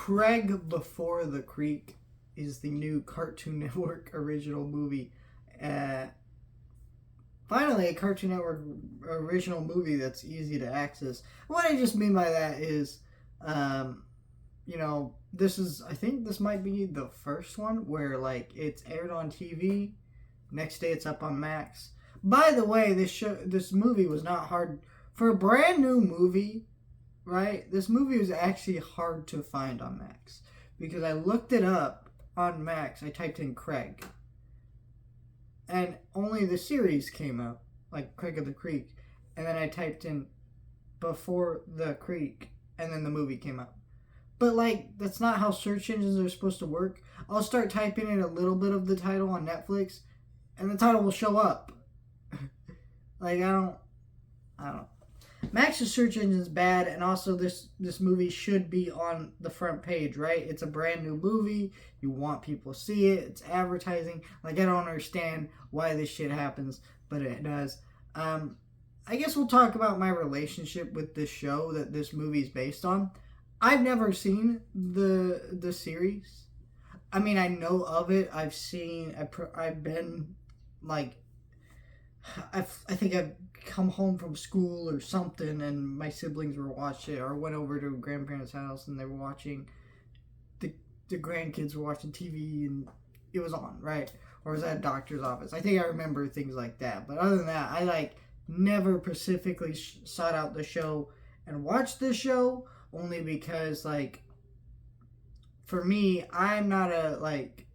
Craig Before the Creek is the new Cartoon Network original movie. Uh, Finally, a Cartoon Network original movie that's easy to access. What I just mean by that is, um, this is, I think this might be the first one where, like, it's aired on TV. Next day it's up on Max. By the way, this movie was not hard. For a brand new movie, right? This movie was actually hard to find on Max. Because I looked it up on Max. I typed in Craig. And only the series came up, like Craig of the Creek. And then I typed in Before the Creek, and then the movie came up. But, like, that's not how search engines are supposed to work. I'll start typing in a little bit of the title on Netflix, and the title will show up. Like, I don't know. Max's search engine's bad, and also this movie should be on the front page, right? It's a brand new movie. You want people to see it. It's advertising. Like, I don't understand why this shit happens, but it does. I guess we'll talk about my relationship with this show that this movie is based on. I've never seen the series. I mean, I know of it. I've been, like, I think I've come home from school or something, and my siblings were watching it, or went over to a grandparents' house and they were watching, the grandkids were watching TV and it was on, right? Or was at a doctor's office. I think I remember things like that. But other than that, I, like, never specifically sought out the show and watched the show, only because, like, for me, I'm not a, like,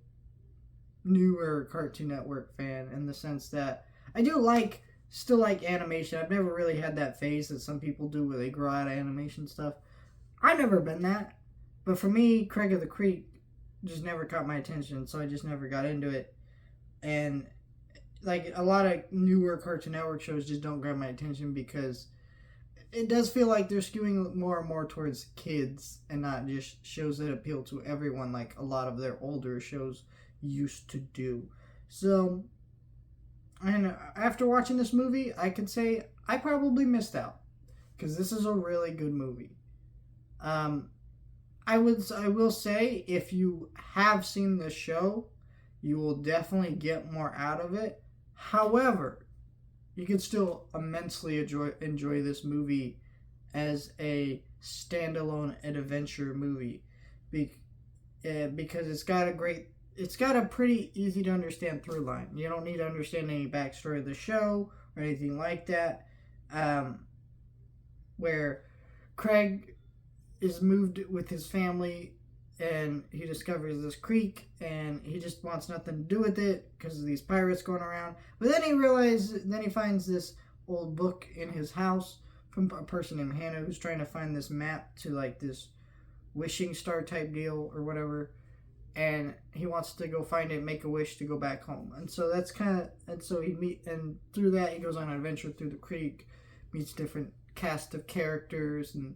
newer Cartoon Network fan, in the sense that I do still like animation. I've never really had that phase that some people do where they grow out of animation stuff. I've never been that. But for me, Craig of the Creek just never caught my attention, so I just never got into it. And, like, a lot of newer Cartoon Network shows just don't grab my attention because it does feel like they're skewing more and more towards kids and not just shows that appeal to everyone like a lot of their older shows used to do. So, and after watching this movie, I could say I probably missed out, because this is a really good movie. I will say, if you have seen the show, you will definitely get more out of it. However, you can still immensely enjoy this movie as a standalone adventure movie, because it's got a pretty easy to understand through line. You don't need to understand any backstory of the show or anything like that. Where Craig is moved with his family and he discovers this creek and he just wants nothing to do with it because of these pirates going around. But then he finds this old book in his house from a person named Hannah, who's trying to find this map to, like, this wishing star type deal or whatever. And he wants to go find it, make a wish to go back home. And so and through that he goes on an adventure through the creek, meets different cast of characters, and,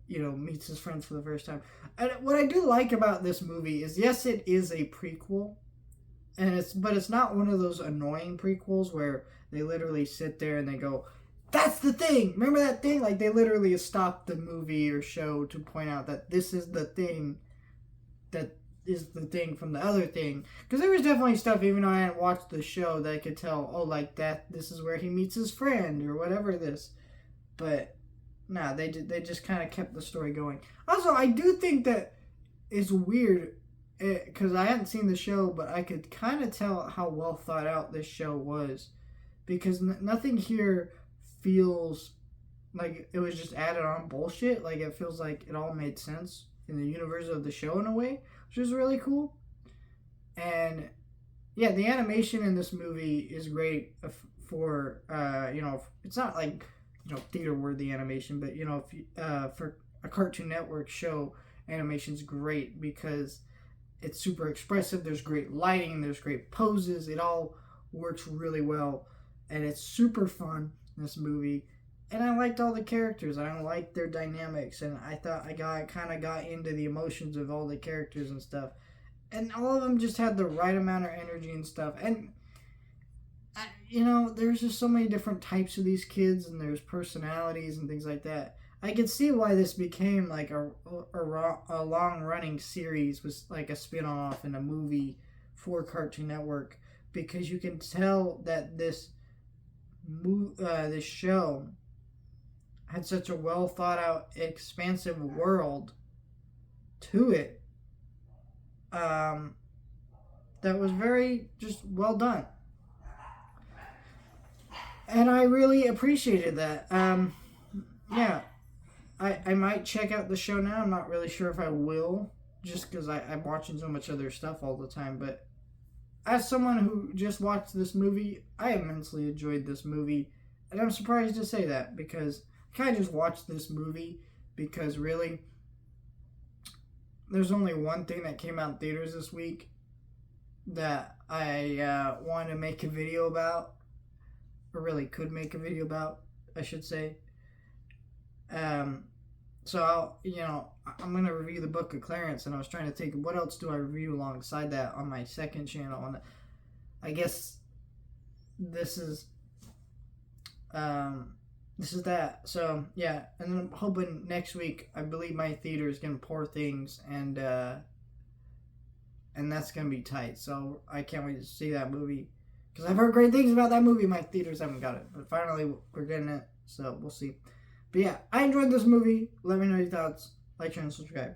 meets his friends for the first time. And what I do like about this movie is, yes, it is a prequel, but it's not one of those annoying prequels where they literally sit there and they go, "That's the thing! Remember that thing?" Like, they literally stop the movie or show to point out that this is the thing that is the thing from the other thing. Because there was definitely stuff, even though I hadn't watched the show, that I could tell, oh, like, that, this is where he meets his friend, or whatever this. But, nah, they just kind of kept the story going. Also, I do think that it's weird, because I hadn't seen the show, but I could kind of tell how well thought out this show was. Because nothing here feels like it was just added on bullshit. Like, it feels like it all made sense in the universe of the show in a way, which is really cool. And yeah, the animation in this movie is great for it's not like, theater worthy animation, but for a Cartoon Network show, animation's great because it's super expressive. There's great lighting, there's great poses, it all works really well, and it's super fun in this movie. And I liked all the characters. I liked their dynamics, and I thought I kind of got into the emotions of all the characters and stuff. And all of them just had the right amount of energy and stuff. And there's just so many different types of these kids, and there's personalities and things like that. I can see why this became like a long running series, was like a spin off in a movie for Cartoon Network, because you can tell that this show had such a well thought out, expansive world to it, that was very just well done, and I really appreciated that. Yeah, I might check out the show now. I'm not really sure if I will, just because I'm watching so much other stuff all the time. But as someone who just watched this movie, I immensely enjoyed this movie. And I'm surprised to say that, because I kind of just watched this movie because really, there's only one thing that came out in theaters this week that I wanted to make a video about, or really could make a video about, I should say. So I'm gonna review the Book of Clarence, and I was trying to think, what else do I review alongside that on my second channel, and I guess this is that. So yeah, and then I'm hoping next week, I believe my theater is gonna Poor Things, and that's gonna be tight. So I can't wait to see that movie, because I've heard great things about that movie. My theaters haven't got it, but finally we're getting it, so we'll see. But yeah, I enjoyed this movie. Let me know your thoughts. Like, share, and subscribe.